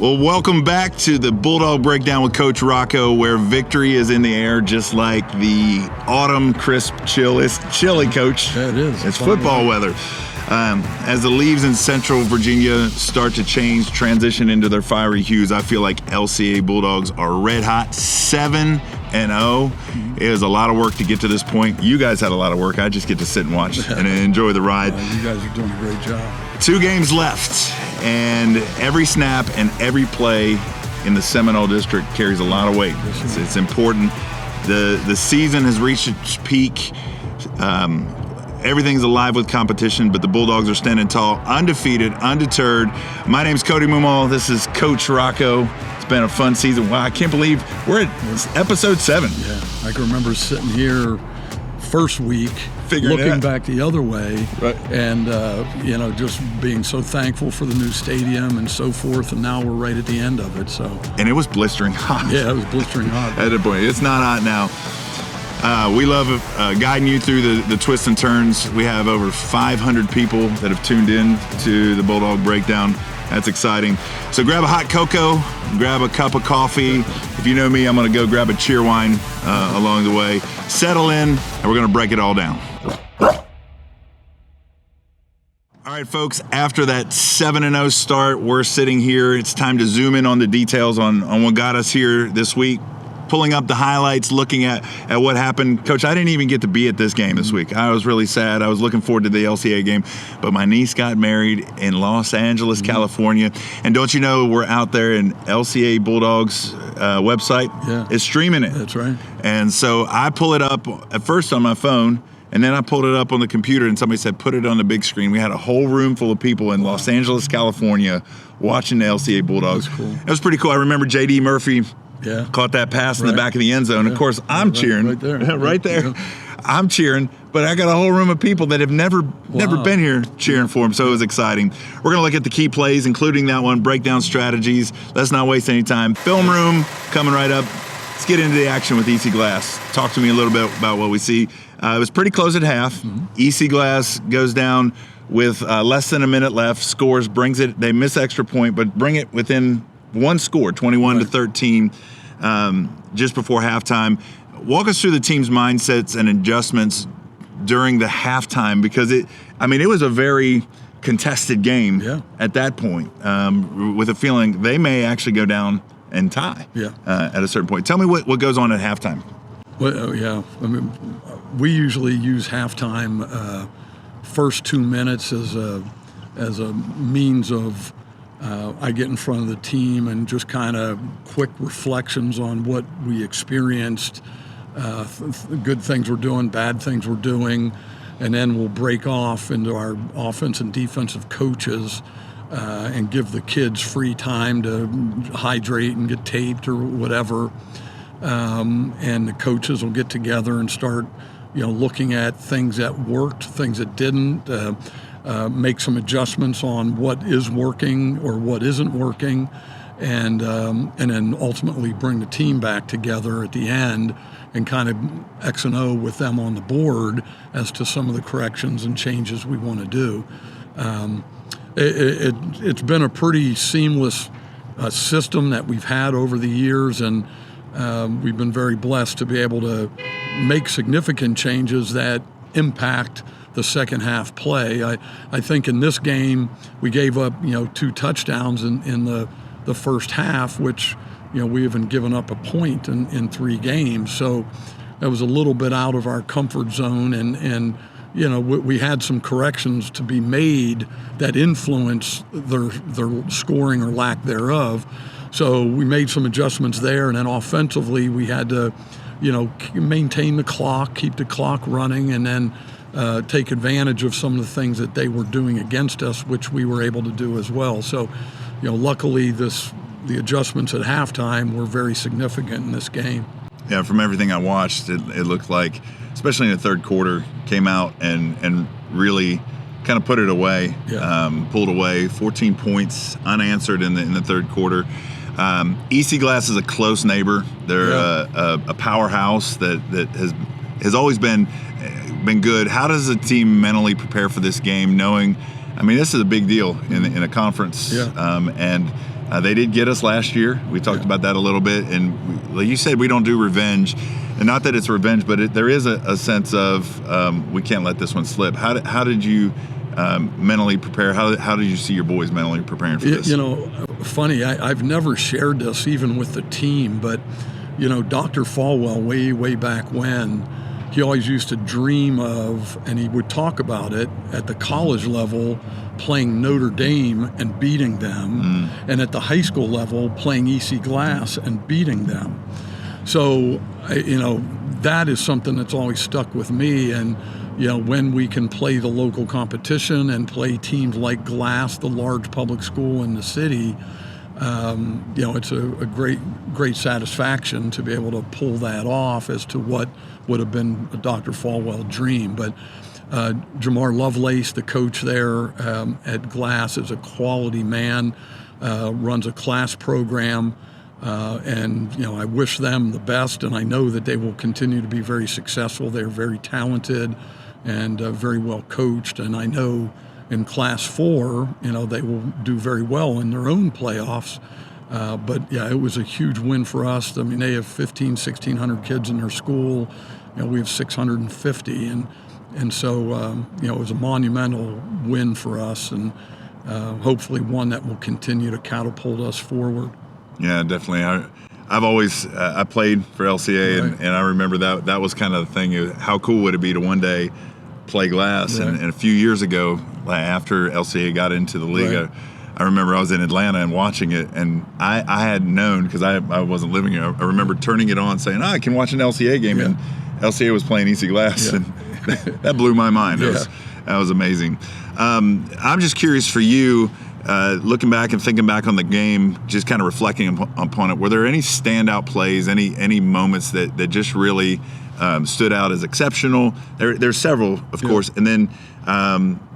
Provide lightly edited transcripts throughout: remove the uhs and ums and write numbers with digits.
Well, welcome back to the Bulldog Breakdown with Coach Rocco, where victory is in the air, just like the autumn crisp chill. It's chilly, Coach. Yeah, it is. It's football weather. As the leaves in Central Virginia start to transition into their fiery hues, I feel like LCA Bulldogs are red hot, 7-0. It was a lot of work to get to this point. You guys had a lot of work. I just get to sit and watch and enjoy the ride. You guys are doing a great job. 2 games left, and every snap and every play in the Seminole District carries a lot of weight. It's important. The season has reached its peak. Everything's alive with competition, but the Bulldogs are standing tall, undefeated, undeterred. My name's Cody Mumal. This is Coach Rocco. It's been a fun season. Wow, I can't believe we're at episode 7. Yeah, I can remember sitting here first week, looking back the other way, right. And just being so thankful for the new stadium and so forth. And now we're right at the end of it. So. And it was blistering hot. Yeah, it was blistering hot. At a point, it's not hot now. We love guiding you through the twists and turns. We have over 500 people that have tuned in to the Bulldog Breakdown. That's exciting. So grab a hot cocoa, grab a cup of coffee. If you know me, I'm going to go grab a cheer wine along the way. Settle in, and we're going to break it all down. All right, folks, after that 7-0 start, we're sitting here. It's time to zoom in on the details on what got us here this week. Pulling up the highlights, looking at what happened. Coach, I didn't even get to be at this game this week. I was really sad. I was looking forward to the LCA game, but my niece got married in Los Angeles, California. And don't you know, we're out there, and LCA Bulldogs website is streaming it. That's right. And so I pull it up at first on my phone, and then I pulled it up on the computer, and somebody said, put it on the big screen. We had a whole room full of people in Los Angeles, California, watching the LCA Bulldogs. That's cool. It was pretty cool. I remember J.D. Murphy caught that pass in the back of the end zone. Yeah. Of course, I'm cheering. Right there. Right there. Yeah. I'm cheering, but I got a whole room of people that have never been here cheering for him, so it was exciting. We're going to look at the key plays, including that one, breakdown strategies. Let's not waste any time. Film room coming right up. Let's get into the action with EC Glass. Talk to me a little bit about what we see. It was pretty close at half. EC Glass goes down with less than a minute left, scores, brings it. They miss extra point, but bring it within one score, 21-13, just before halftime. Walk us through the team's mindsets and adjustments during the halftime, because it was a very contested game at that point, with a feeling they may actually go down and tie at a certain point. Tell me what goes on at halftime. Well, we usually use halftime first 2 minutes as a means of I get in front of the team and just kind of quick reflections on what we experienced, good things we're doing, bad things we're doing, and then we'll break off into our offense and defensive coaches and give the kids free time to hydrate and get taped or whatever. And the coaches will get together and start, looking at things that worked, things that didn't, make some adjustments on what is working or what isn't working, and then ultimately bring the team back together at the end and kind of X and O with them on the board as to some of the corrections and changes we want to do. It's been a pretty seamless system that we've had over the years, and we've been very blessed to be able to make significant changes that impact the second half play. I think in this game we gave up 2 touchdowns in the first half, which we haven't given up a point in 3 games. So that was a little bit out of our comfort zone, and we had some corrections to be made that influence their scoring or lack thereof. So we made some adjustments there, and then offensively we had to maintain the clock, keep the clock running, and then take advantage of some of the things that they were doing against us, which we were able to do as well. So, luckily the adjustments at halftime were very significant in this game. Yeah, from everything I watched, it looked like, especially in the third quarter, came out and really kind of put it away, pulled away, 14 points unanswered in the third quarter. EC Glass is a close neighbor. They're a powerhouse that has always been good. How does the team mentally prepare for this game, knowing, this is a big deal in a conference, and They did get us last year. We talked about that a little bit. And like you said, we don't do revenge. And not that it's revenge, but there is a sense of we can't let this one slip. How did you mentally prepare? How did you see your boys mentally preparing for this? You know, funny, I've never shared this even with the team, but, you know, Dr. Falwell, way back when, he always used to dream of, and he would talk about it at the college level, playing Notre Dame and beating them, and at the high school level, playing EC Glass and beating them. So, you know, that is something that's always stuck with me. And, you know, when we can play the local competition and play teams like Glass, the large public school in the city, you know, it's a great satisfaction to be able to pull that off as to what would have been a Dr. Falwell dream. But Jamar Lovelace, the coach there at Glass, is a quality man, runs a class program. And, you know, I wish them the best, and I know that they will continue to be very successful. They're very talented and very well coached. And I know in Class 4, you know, they will do very well in their own playoffs. But, yeah, it was a huge win for us. I mean, they have 1,600 kids in their school. You know, we have 650. And so, you know, it was a monumental win for us, and hopefully one that will continue to catapult us forward. Yeah, definitely. I've always I played for LCA, Right. and I remember that was kind of the thing. How cool would it be to one day play Glass? Right. And a few years ago, after LCA got into the league, Right. I remember I was in Atlanta and watching it, and I had known, because I wasn't living here. I remember turning it on, saying, I can watch an LCA game, and LCA was playing EC Glass, and that blew my mind. That was amazing. I'm just curious for you, looking back and thinking back on the game, just kind of reflecting upon it, were there any standout plays, any moments that just really stood out as exceptional? There's several, of course, and then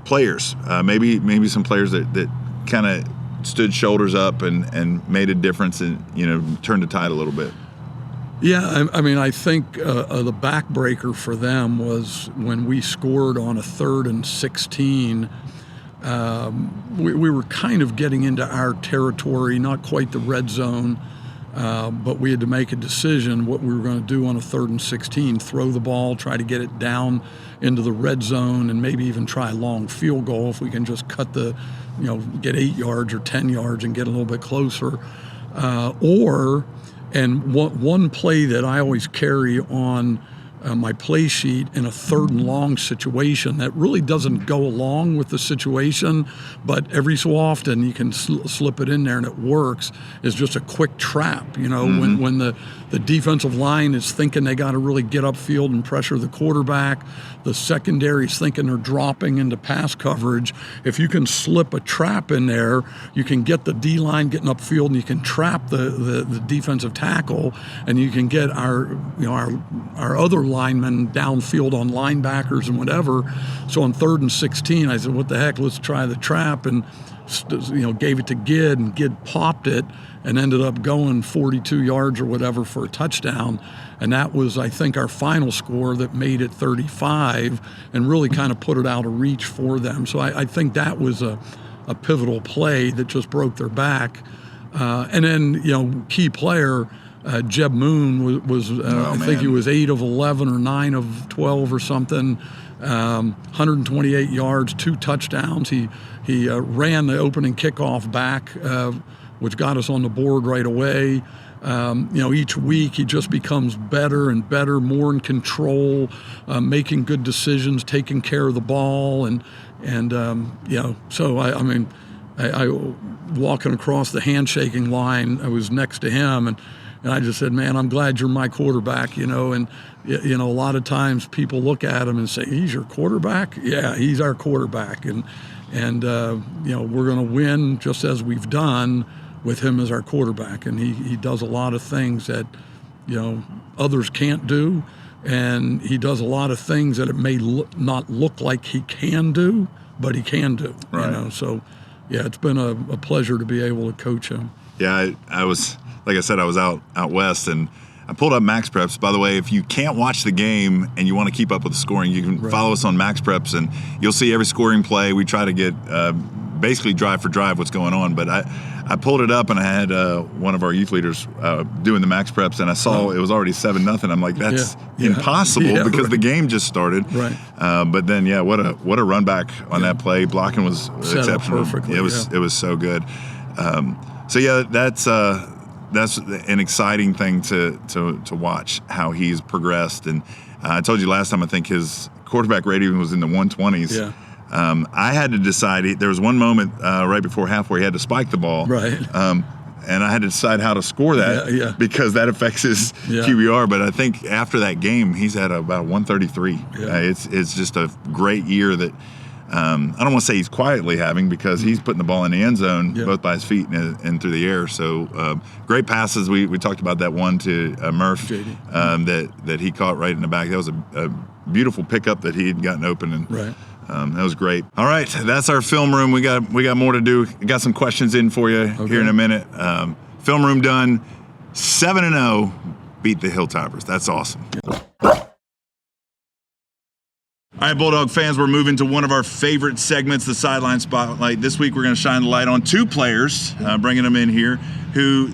players, maybe some players that kind of stood shoulders up and made a difference and, you know, turned the tide a little bit. Yeah, I mean, I think the backbreaker for them was when we scored on a 3rd and 16. We were kind of getting into our territory, not quite the red zone, but we had to make a decision what we were going to do on a 3rd and 16, throw the ball, try to get it down into the red zone, and maybe even try a long field goal if we can just cut the, you know, get 8 yards or 10 yards and get a little bit closer. And one play that I always carry on my play sheet in a 3rd and long situation that really doesn't go along with the situation, but every so often you can slip it in there and it works, is just a quick trap. You know, when the defensive line is thinking they got to really get upfield and pressure the quarterback, the secondary is thinking they're dropping into pass coverage. If you can slip a trap in there, you can get the D-line getting upfield, and you can trap the defensive tackle, and you can get our other linemen downfield on linebackers and whatever. So on 3rd and 16, I said, what the heck, let's try the trap, and, you know, gave it to Gid, and Gid popped it and ended up going 42 yards or whatever for a touchdown. And that was, I think, our final score that made it 35 and really kind of put it out of reach for them. So I think that was a pivotal play that just broke their back. And then, you know, key player, Jeb Moon was I think he was 8 of 11 or 9 of 12 or something, 128 yards, 2 touchdowns. He ran the opening kickoff back, which got us on the board right away. You know, each week he just becomes better and better, more in control, making good decisions, taking care of the ball, and you know. So I mean, I walking across the handshaking line, I was next to him, and I just said, man, I'm glad you're my quarterback, you know. And, you know, a lot of times people look at him and say, he's your quarterback? Yeah, he's our quarterback. And you know, we're going to win just as we've done with him as our quarterback. And he does a lot of things that, you know, others can't do. And he does a lot of things that it may not look like he can do, but he can do. Right. You know, so, yeah, it's been a pleasure to be able to coach him. Yeah, I was, like I said, I was out west, and I pulled up Max Preps. By the way, if you can't watch the game and you want to keep up with the scoring, you can follow us on Max Preps, and you'll see every scoring play. We try to get basically drive for drive what's going on. But I pulled it up and I had one of our youth leaders doing the max preps, and I saw it was already 7-0. I'm like, that's impossible because the game just started. Right. But then, what a run back on that play. Blocking was exceptional. Perfectly. It was so good. That's an exciting thing to watch how he's progressed. And I told you last time, I think his quarterback rating was in the 120s. Yeah. I had to decide. There was one moment right before half where he had to spike the ball. Right. And I had to decide how to score that because that affects his QBR. But I think after that game, he's at about 133. Yeah. It's just a great year that I don't want to say he's quietly having, because he's putting the ball in the end zone both by his feet and through the air. So great passes. We talked about that one to Murph that he caught right in the back. That was a beautiful pickup that he had gotten open, and that was great. All right, that's our film room. We got more to do. Got some questions in for you here in a minute. Film room done. 7-0, beat the Hilltoppers. That's awesome. All right, Bulldog fans, we're moving to one of our favorite segments, the Sideline Spotlight. This week, we're going to shine the light on two players, bringing them in here, who,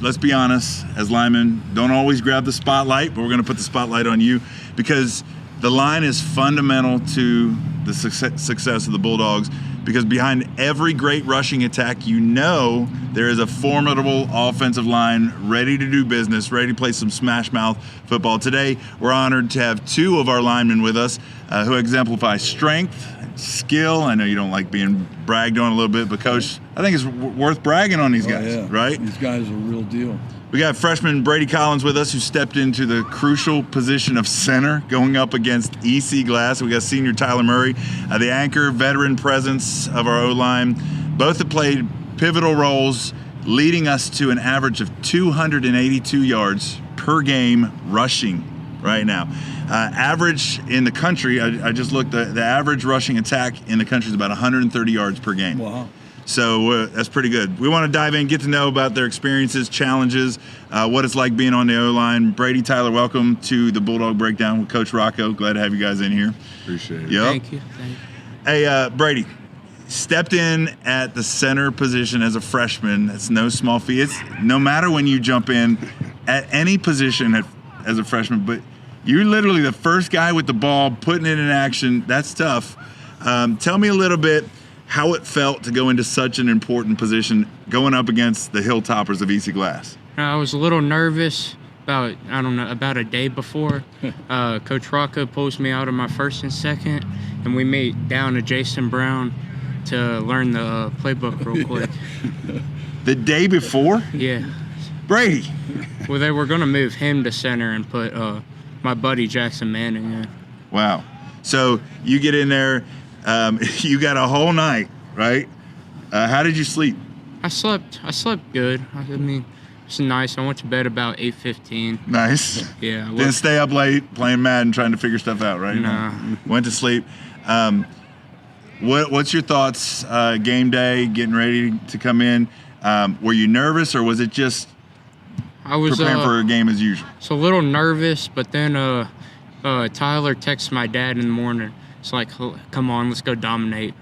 let's be honest, as linemen, don't always grab the spotlight, but we're going to put the spotlight on you because the line is fundamental to the success of the Bulldogs, because behind every great rushing attack, there is a formidable offensive line ready to do business, ready to play some smash mouth football. Today, we're honored to have two of our linemen with us who exemplify strength, skill. I know you don't like being bragged on a little bit, but Coach, I think it's worth bragging on these guys, right? These guys are a real deal. We got freshman Brady Collins with us, who stepped into the crucial position of center going up against EC Glass. We got senior Tyler Murray, the anchor, veteran presence of our O-line. Both have played pivotal roles, leading us to an average of 282 yards per game rushing right now. Average in the country, I just looked, the average rushing attack in the country is about 130 yards per game. Wow. So that's pretty good. We want to dive in, get to know about their experiences, challenges, what it's like being on the O-line. Brady, Tyler, welcome to the Bulldog Breakdown with Coach Rocco. Glad to have you guys in here. Appreciate it. Yep. Thank you. Hey, Brady, stepped in at the center position as a freshman. It's no small feat. It's no matter when you jump in at any position as a freshman, but you're literally the first guy with the ball, putting it in action. That's tough. Tell me a little bit how it felt to go into such an important position going up against the Hilltoppers of EC Glass. I was a little nervous about a day before. Coach Rocco pulls me out of my first and second, and we meet down to Jason Brown to learn the playbook real quick. The day before? Yeah. Brady. Well, they were going to move him to center and put my buddy Jackson Manning in. Wow. So you get in there, you got a whole night, right? How did you sleep? I slept good. I mean, it's nice. I went to bed about 8:15. Nice. Yeah. Didn't stay up late playing Madden trying to figure stuff out, right? Nah. Went to sleep. What's your thoughts game day, getting ready to come in? Were you nervous, or was it just I was preparing for a game as usual? So a little nervous, but then Tyler texted my dad in the morning. It's like, come on, let's go dominate.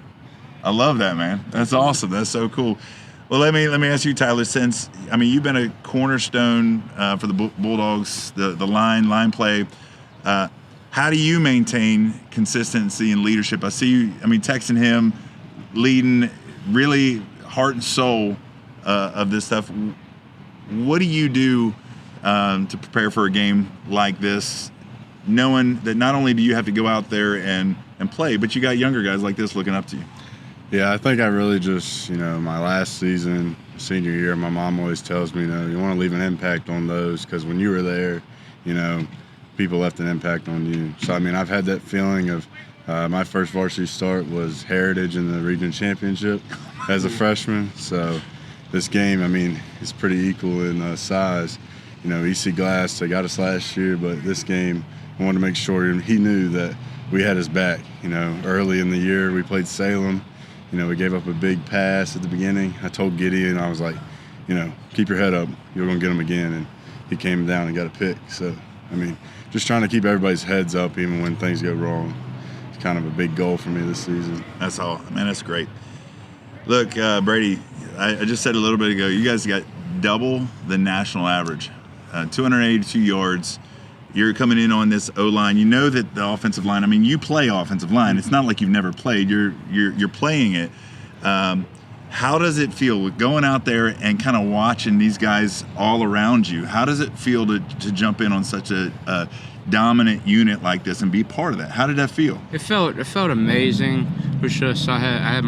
I love that, man. That's awesome. That's so cool. Well, let me ask you, Tyler, since, I mean, you've been a cornerstone for the Bulldogs, the line play. How do you maintain consistency and leadership? I see you, texting him, leading, really heart and soul of this stuff. What do you do to prepare for a game like this, knowing that not only do you have to go out there and play, but you got younger guys like this looking up to you? Yeah, I think I really just, my last season, senior year, my mom always tells me, you want to leave an impact on those, because when you were there, people left an impact on you. So, I've had that feeling of my first varsity start was Heritage in the region championship as a freshman. So this game, it's pretty equal in size. EC Glass, they got us last year, but this game, I wanted to make sure he knew that we had his back. Early in the year, we played Salem. We gave up a big pass at the beginning. I told Gideon, I was like, keep your head up. You're going to get him again. And he came down and got a pick. So, just trying to keep everybody's heads up even when things go wrong. It's kind of a big goal for me this season. That's all. Man, that's great. Look, Brady, I just said a little bit ago, you guys got double the national average, 282 yards. You're coming in on this O-line. You know that the offensive line, I mean, you play offensive line. It's not like you've never played. You're playing it. How does it feel with going out there and kind of watching these guys all around you? How does it feel to jump in on such a dominant unit like this and be part of that? How did that feel? It felt amazing. It was just I had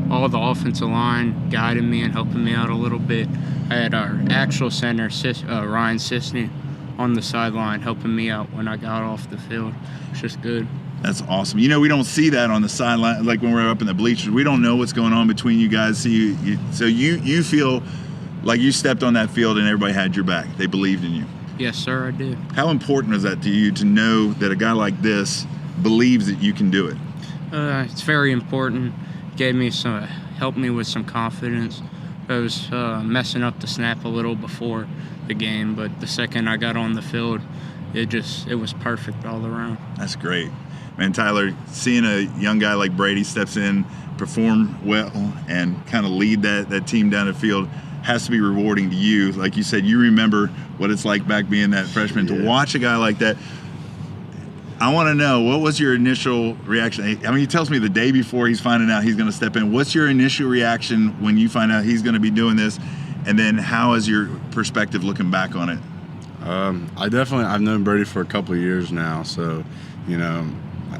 all the offensive line guiding me and helping me out a little bit. I had our actual center, Ryan Sisney, on the sideline helping me out when I got off the field. It's just good. That's awesome. You know, we don't see that on the sideline, like when we're up in the bleachers. We don't know what's going on between you guys. So you feel like you stepped on that field and everybody had your back. They believed in you. Yes, sir, I did. How important is that to you to know that a guy like this believes that you can do it? It's very important. Helped me with some confidence. I was messing up the snap a little before the game, but the second I got on the field, it was perfect all around. That's great. Man, Tyler, seeing a young guy like Brady steps in, perform well, and kind of lead that team down the field has to be rewarding to you. Like you said, you remember what it's like back being that freshman. To watch a guy like that. I want to know, what was your initial reaction? I mean, he tells me the day before he's finding out he's going to step in. What's your initial reaction when you find out he's going to be doing this? And then how is your perspective looking back on it? I've known Brady for a couple of years now, so, you know,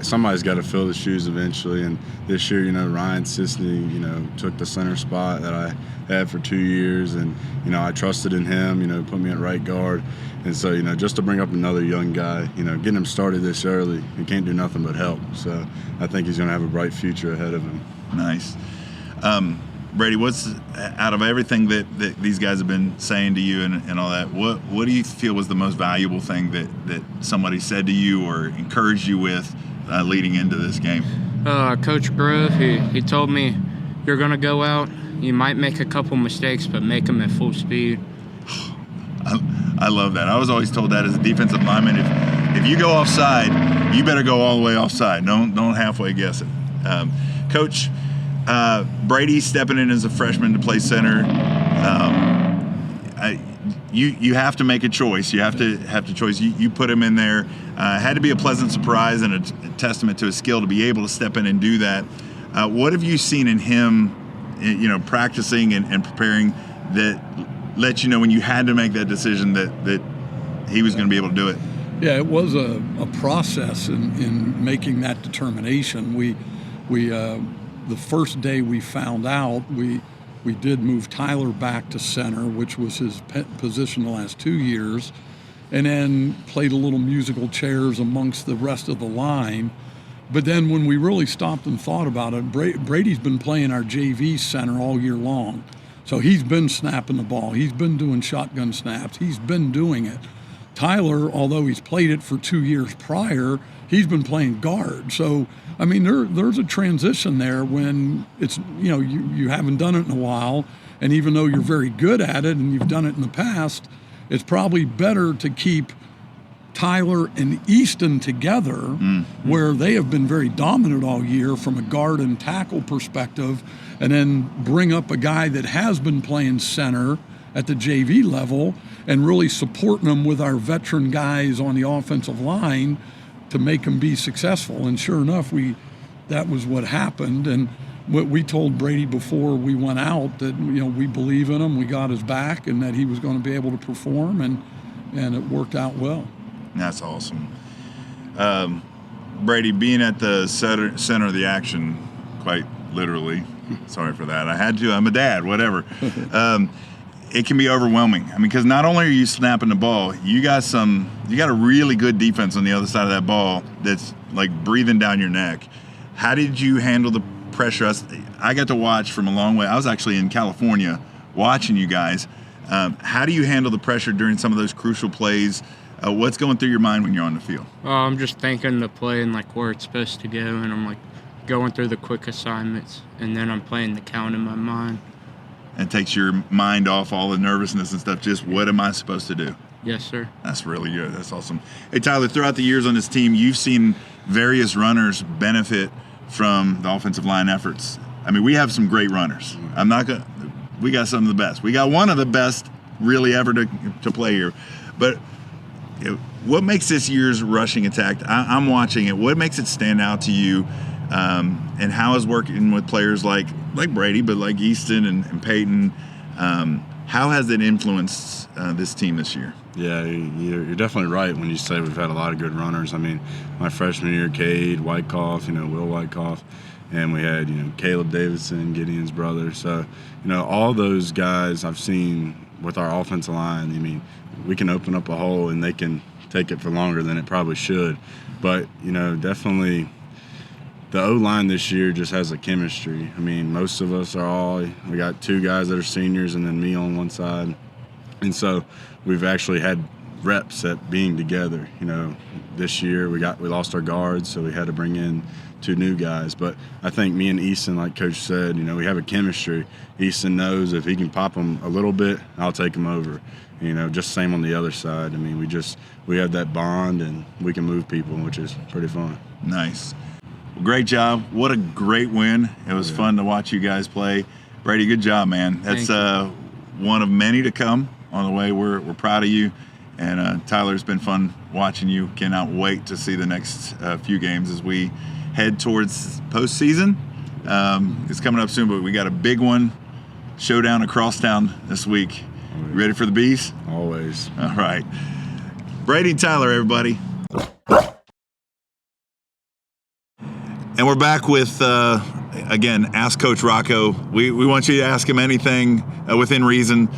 somebody's got to fill the shoes eventually. And this year, you know, Ryan Sisney, you know, took the center spot that I had for 2 years, and, you know, I trusted in him, you know, put me at right guard. And so, you know, just to bring up another young guy, you know, getting him started this early, he can't do nothing but help. So I think he's going to have a bright future ahead of him. Nice. Brady, what's, out of everything that these guys have been saying to you and all that, what do you feel was the most valuable thing that somebody said to you or encouraged you with leading into this game? Coach Grove, he told me, you're going to go out, you might make a couple mistakes, but make them at full speed. I love that. I was always told that as a defensive lineman, if you go offside, you better go all the way offside. Don't halfway guess it. Coach, Brady stepping in as a freshman to play center. You have to make a choice. You have to choice. You put him in there. Had to be a pleasant surprise and a testament to his skill to be able to step in and do that. What have you seen in him, you know, practicing and preparing that let you know when you had to make that decision that he was going to be able to do it? Yeah, it was a process in making that determination. We the first day we found out, we did move Tyler back to center, which was his position the last 2 years, and then played a little musical chairs amongst the rest of the line. But then when we really stopped and thought about it, Brady's been playing our JV center all year long. So he's been snapping the ball. He's been doing shotgun snaps. He's been doing it. Tyler, although he's played it for 2 years prior, he's been playing guard. So, I mean, there's a transition there when it's, you know, you haven't done it in a while. And even though you're very good at it and you've done it in the past, it's probably better to keep Tyler and Easton together, where they have been very dominant all year from a guard and tackle perspective, and then bring up a guy that has been playing center at the JV level and really supporting them with our veteran guys on the offensive line to make them be successful. And sure enough, that was what happened. And what we told Brady before we went out, that, you know, we believe in him, we got his back, and that he was going to be able to perform, and it worked out well. That's awesome. Brady, being at the center of the action, quite literally, sorry for that, I had to, I'm a dad, whatever. It can be overwhelming. I mean, because not only are you snapping the ball, you got a really good defense on the other side of that ball that's like breathing down your neck. How did you handle the pressure? I got to watch from a long way. I was actually in California watching you guys. How do you handle the pressure during some of those crucial plays? What's going through your mind when you're on the field? I'm just thinking the play and like where it's supposed to go, and I'm like going through the quick assignments, and then I'm playing the count in my mind. It takes your mind off all the nervousness and stuff. Just what am I supposed to do? Yes, sir. That's really good. That's awesome. Hey, Tyler, throughout the years on this team, you've seen various runners benefit from the offensive line efforts. I mean, we have some great runners. We got some of the best. We got one of the best really ever to play here. But what makes this year's rushing attack? I'm watching it. What makes it stand out to you? And how is working with players like Brady, but like Easton and Peyton? How has it influenced this team this year? Yeah, you're definitely right when you say we've had a lot of good runners. I mean, my freshman year, Cade, Wyckoff, Will Wyckoff, and we had, Caleb Davidson, Gideon's brother. So, all those guys I've seen with our offensive line. I mean, we can open up a hole and they can take it for longer than it probably should. But, definitely the O-line this year just has a chemistry. I mean, most of us we got 2 guys that are seniors and then me on one side. And so we've actually had reps at being together. This year we lost our guards, so we had to bring in 2 new guys. But I think me and Easton, like Coach said, we have a chemistry. Easton knows if he can pop them a little bit, I'll take them over. Just same on the other side. I mean, we have that bond and we can move people, which is pretty fun. Nice. Well, great job. What a great win. It was fun to watch you guys play. Brady, good job, man. That's one of many to come on the way. We're proud of you. And Tyler, it's been fun watching you. Cannot wait to see the next few games as we head towards postseason. It's coming up soon, but we got a big one, showdown across town this week. You ready for the Bees? Always. All right. Brady and Tyler, everybody. And we're back with, again, Ask Coach Rocco. We want you to ask him anything within reason.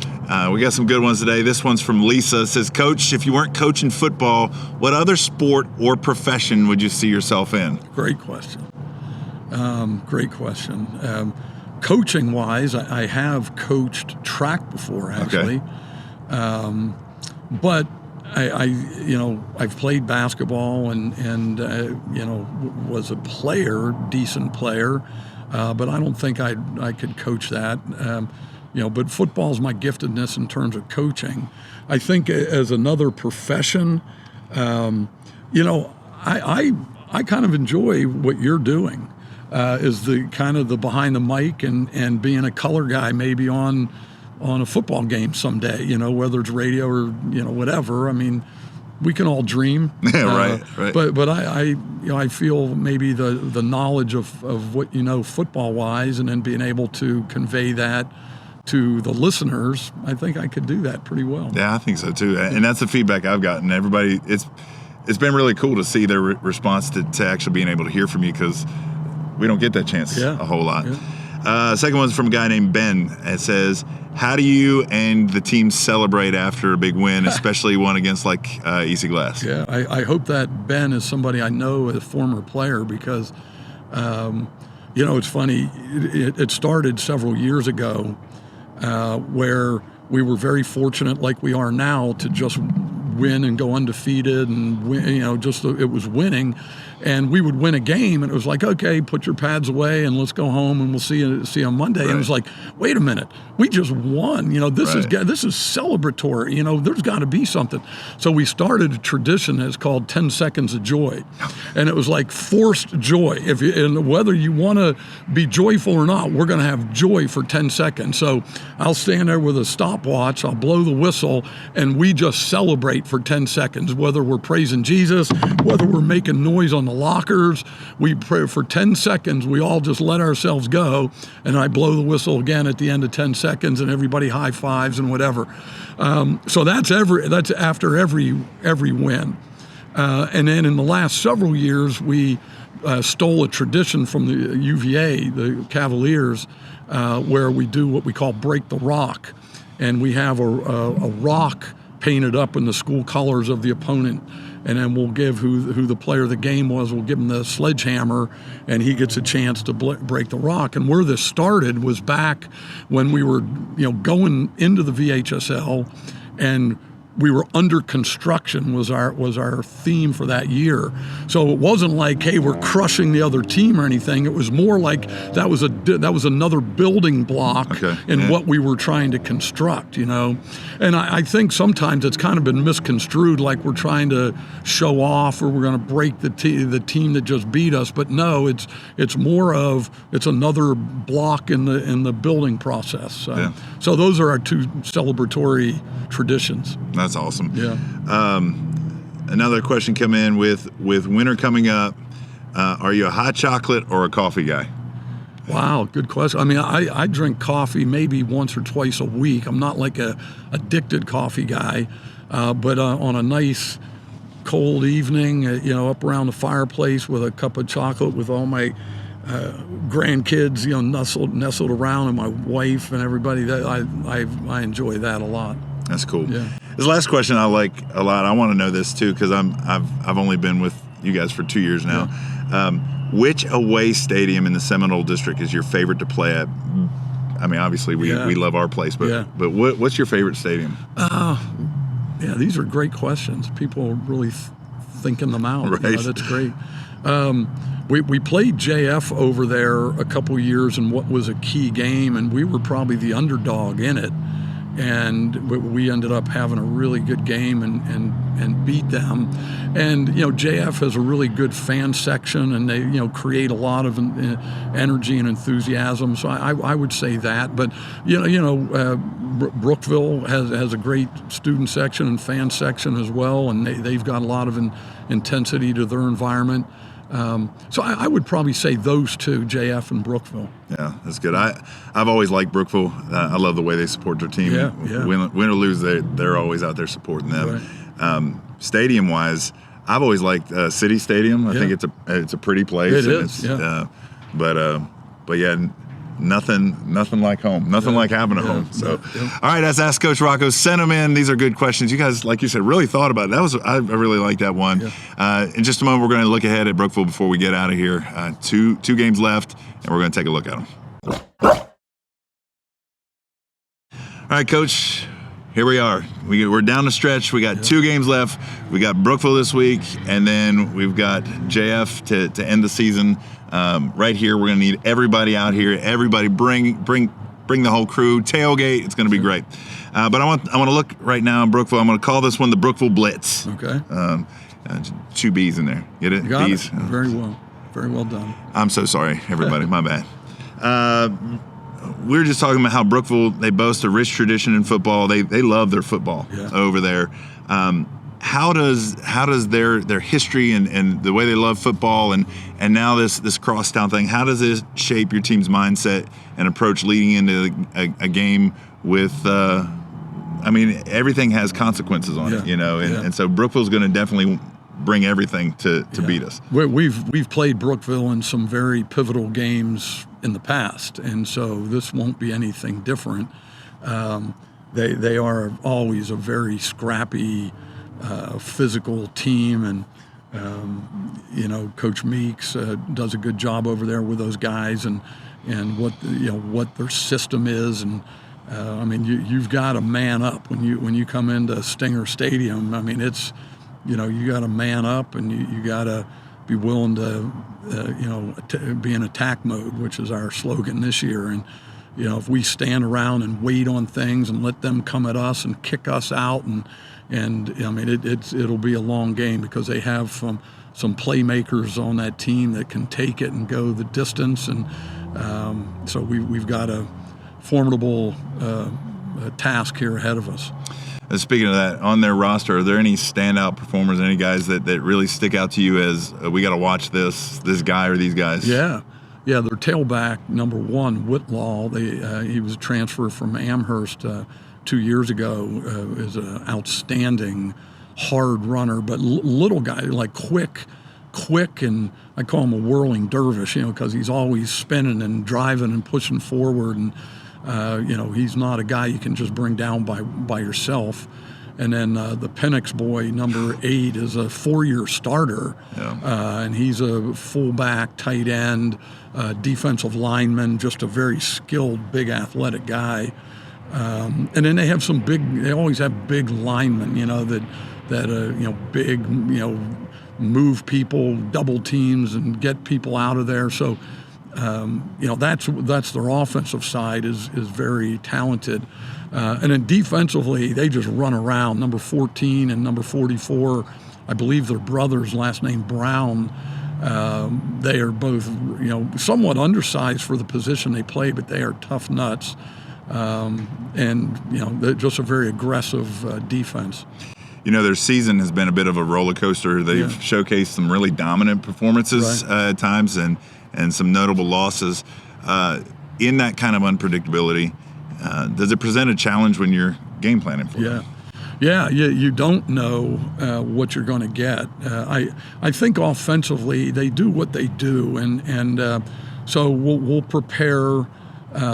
We got some good ones today. This one's from Lisa. It says, Coach, if you weren't coaching football, what other sport or profession would you see yourself in? Great question. Coaching-wise, I have coached track before, actually. Okay. But I've played basketball and was a player, decent player, but I don't think I could coach that. But football's my giftedness in terms of coaching. I think as another profession, I kind of enjoy what you're doing, is the kind of the behind the mic and being a color guy maybe on a football game someday, whether it's radio or, whatever. I mean, we can all dream. Right. But I feel maybe the knowledge of what football wise, and then being able to convey that to the listeners, I think I could do that pretty well. Yeah, I think so too. And that's the feedback I've gotten. Everybody, it's been really cool to see their response to actually being able to hear from you, because we don't get that chance a whole lot. Yeah. Second one's from a guy named Ben. It says, how do you and the team celebrate after a big win, especially one against Easy Glass? Yeah, I hope that Ben is somebody I know as a former player, because, it's funny. It started several years ago where we were very fortunate, like we are now, to just win and go undefeated and win, it was winning. And we would win a game, and it was like, okay, put your pads away and let's go home and we'll see you on Monday. Right. And it was like, wait a minute, we just won. This is celebratory. There's got to be something. So we started a tradition that's called 10 Seconds of Joy, and it was like forced joy. And whether you want to be joyful or not, we're going to have joy for 10 seconds. So I'll stand there with a stopwatch, I'll blow the whistle, and we just celebrate for 10 seconds. Whether we're praising Jesus, whether we're making noise on the lockers, we pray for 10 seconds. We all just let ourselves go, and I blow the whistle again at the end of 10 seconds, and everybody high fives and whatever. So that's after every win. And then in the last several years, we stole a tradition from the UVA, the Cavaliers, where we do what we call Break the Rock, and we have a rock painted up in the school colors of the opponent. And then we'll give who the player of the game was, we'll give him the sledgehammer, and he gets a chance to break the rock. And where this started was back when we were, going into the VHSL, and we were under construction was our theme for that year. So it wasn't like, hey, we're crushing the other team or anything. It was more like that was another building block in what we were trying to construct, you know. And I think sometimes it's kind of been misconstrued, like we're trying to show off or we're going to break the team that just beat us. But no, it's more of it's another block in the building process. So those are our two celebratory traditions. That's awesome. Yeah. Another question come in with winter coming up. Are you a hot chocolate or a coffee guy? Wow, good question. I mean, I drink coffee maybe once or twice a week. I'm not like a addicted coffee guy, but on a nice cold evening, you know, up around the fireplace with a cup of chocolate with all my grandkids, you know, nestled around, and my wife and everybody, that I enjoy that a lot. That's cool. Yeah. This last question I like a lot. I want to know this too because I've only been with you guys for 2 years now. Yeah. Which away stadium in the Seminole District is your favorite to play at? I mean, obviously we love our place, but what's your favorite stadium? Yeah, these are great questions. People are really thinking them out. Right. You know, that's great. We played JF over there a couple years in what was a key game, and we were probably the underdog in it. And we ended up having a really good game and beat them. And, you know, JF has a really good fan section, and they, you know, create a lot of energy and enthusiasm. So I would say that. But, Brookville has a great student section and fan section as well, and they've got a lot of intensity to their environment. So I would probably say those two, JF and Brookville. Yeah, that's good. I've always liked Brookville. I love the way they support their team. Yeah. Win or lose, they're always out there supporting them. Right. Stadium-wise, I've always liked City Stadium. I think it's a pretty place. It is. But yeah. Nothing like home. Nothing like having a home. So, all right, that's Ask Coach Rocco. Send them in. These are good questions. You guys, like you said, really thought about it. I really like that one. Yeah. In just a moment, we're going to look ahead at Brookville before we get out of here. Two games left, and we're going to take a look at them. All right, Coach. Here we are. We're down the stretch. We got 2 games left. We got Brookville this week, and then we've got JF to end the season. Right here, we're going to need everybody out here. Everybody bring the whole crew. Tailgate. It's going to be great. But I want to look right now in Brookville. I'm going to call this one the Brookville Blitz. Okay. 2 B's in there. Get it? You got Bees. it. Very well. Very well done. I'm so sorry, everybody. My bad. We were just talking about how Brookville, they boast a rich tradition in football. They love their football over there. How does their history and the way they love football and now this crosstown thing, how does this shape your team's mindset and approach leading into a game with everything has consequences on it, you know, and so Brookville's going to definitely bring everything to beat us. We've played Brookville in some very pivotal games in the past, and so this won't be anything different. They are always a very scrappy, physical team, and Coach Meeks does a good job over there with those guys, and what their system is, and you've got to man up when you come into Stinger Stadium. I mean, it's you got to man up, and you got to be willing to be in attack mode, which is our slogan this year. And if we stand around and wait on things and let them come at us and kick us out, and it'll be a long game because they have some playmakers on that team that can take it and go the distance, and so we've got a formidable task here ahead of us. Speaking of that, on their roster, are there any standout performers, any guys that really stick out to you as we got to watch this guy or these guys? Yeah, their tailback, number 1, Whitlaw, he was a transfer from Amherst 2 years ago, is an outstanding hard runner, but little guy, like quick, and I call him a whirling dervish, because he's always spinning and driving and pushing forward, and he's not a guy you can just bring down by yourself. And then the Penix boy, number 8, is a 4-year starter, and he's a fullback, tight end, defensive lineman, just a very skilled, big, athletic guy. And then they have they always have big linemen, that big, move people, double teams, and get people out of there. So, that's their offensive side is very talented. And then defensively, they just run around. Number 14 and number 44, I believe they're brothers, last name Brown. They are both, somewhat undersized for the position they play, but they are tough nuts. They're just a very aggressive defense. Their season has been a bit of a roller coaster. They've showcased some really dominant performances at times and some notable losses. In that kind of unpredictability, does it present a challenge when you're game planning for them? Yeah, you don't know what you're going to get. I think offensively they do what they do, and so we'll prepare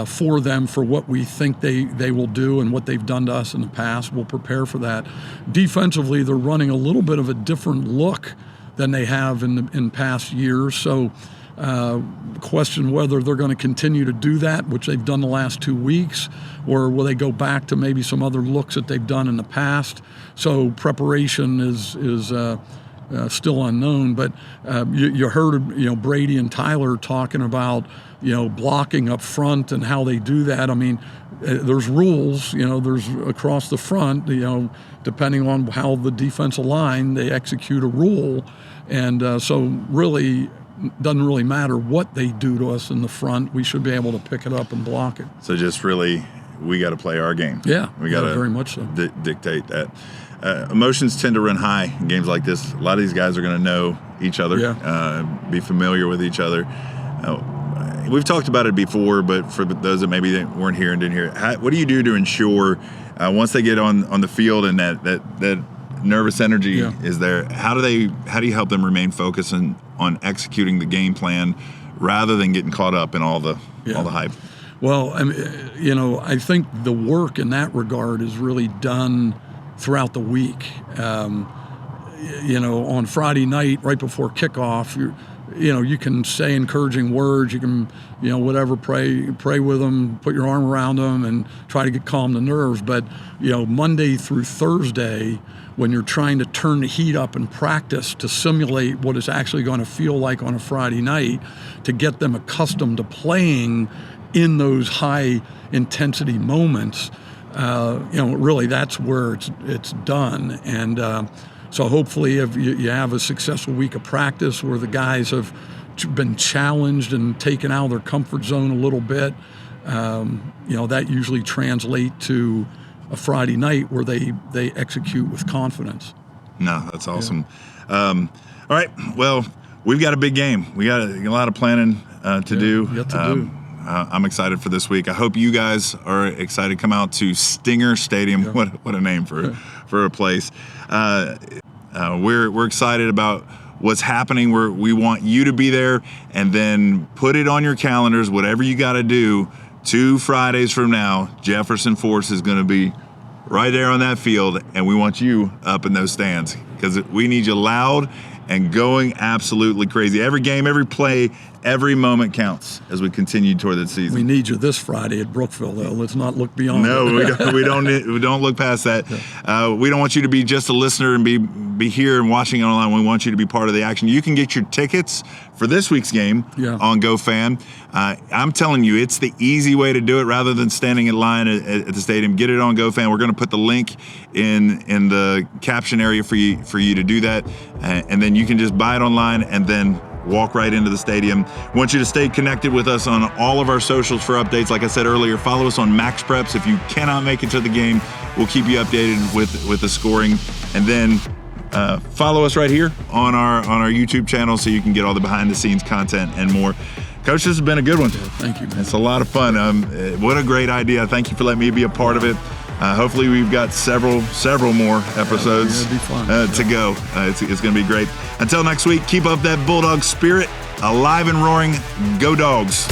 for them for what we think they will do and what they've done to us in the past. We'll prepare for that. Defensively, they're running a little bit of a different look than they have in past years. So question whether they're going to continue to do that, which they've done the last 2 weeks, or will they go back to maybe some other looks that they've done in the past. So preparation is still unknown, but you heard Brady and Tyler talking about blocking up front and how they do that. I mean, there's rules, there's across the front, depending on how the defensive line, they execute a rule, and so really doesn't really matter what they do to us in the front. We should be able to pick it up and block it. So just really, we got to play our game. Yeah, we got to very much so. Dictate that. Emotions tend to run high in games like this. A lot of these guys are going to know each other, be familiar with each other. We've talked about it before, but for those that maybe weren't here and didn't hear it, what do you do to ensure once they get on the field and that nervous energy is there? How do you help them remain focused on executing the game plan rather than getting caught up in all the hype? Well, I think the work in that regard is really done throughout the week. On Friday night, right before kickoff, you can say encouraging words. You can, whatever, pray with them, put your arm around them, and try to calm the nerves. But Monday through Thursday, when you're trying to turn the heat up in practice to simulate what it's actually going to feel like on a Friday night, to get them accustomed to playing in those high intensity moments, really that's where it's done. And so hopefully if you have a successful week of practice where the guys have been challenged and taken out of their comfort zone a little bit, that usually translates to a Friday night where they execute with confidence. No, that's awesome. All right, well, we've got a big game. We got a lot of planning to do. Yet to do. I'm excited for this week. I hope you guys are excited to come out to Stinger Stadium. Yeah. What a name for a place. We're excited about what's happening. We want you to be there, and then put it on your calendars, whatever you got to do. 2 Fridays from now, Jefferson Force is going to be right there on that field, and we want you up in those stands because we need you loud and going absolutely crazy. Every game, every play, every moment counts as we continue toward the season. We need you this Friday at Brookville, though. Let's not look beyond. No, we don't look past that. We don't want you to be just a listener and be here and watching it online. We want you to be part of the action. You can get your tickets for this week's game on GoFan. I'm telling you, it's the easy way to do it rather than standing in line at the stadium. Get it on GoFan. We're going to put the link in the caption area for you to do that, and then you can just buy it online and then walk right into the stadium. I want you to stay connected with us on all of our socials for updates. Like I said earlier, follow us on Max Preps. If you cannot make it to the game, we'll keep you updated with the scoring. And then follow us right here on our YouTube channel so you can get all the behind the scenes content and more. Coach, this has been a good one. Thank you, man. It's a lot of fun. What a great idea. Thank you for letting me be a part of it. Hopefully we've got several more episodes to go. It's going to be great. Until next week, keep up that Bulldog spirit, alive and roaring. Go Dogs.